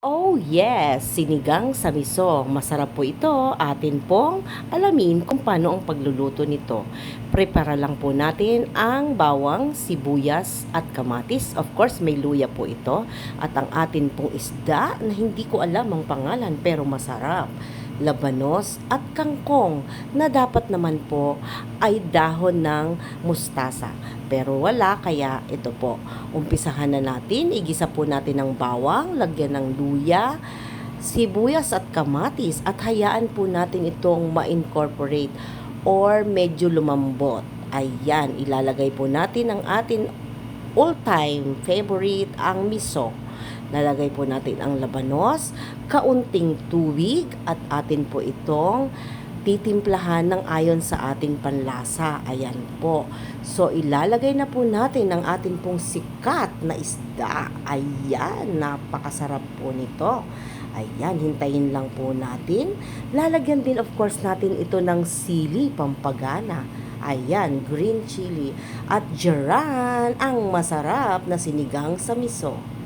Oh yes, sinigang sa miso. Masarap po ito. Atin pong alamin kung paano ang pagluluto nito. Prepara lang po natin ang bawang, sibuyas at kamatis. Of course, may luya po ito. At ang atin pong isda na hindi ko alam ang pangalan pero masarap. Labanos at kangkong na dapat naman po ay dahon ng mustasa. Pero wala, kaya ito po. Umpisahan na natin, igisa po natin ang bawang, lagyan ng luya, sibuyas at kamatis at hayaan po natin itong ma-incorporate or medyo lumambot. Ayan, ilalagay po natin ang atin all-time favorite, ang miso. Lalagay po natin ang labanos, kaunting tubig at atin po itong titimplahan ng ayon sa ating panlasa. Ayan po. So, ilalagay na po natin ang ating pong sikat na isda. Ayan, napakasarap po nito. Ayan, hintayin lang po natin. Lalagyan din of course natin ito ng sili pampagana. Ayan, green chili. At jaran, ang masarap na sinigang sa miso.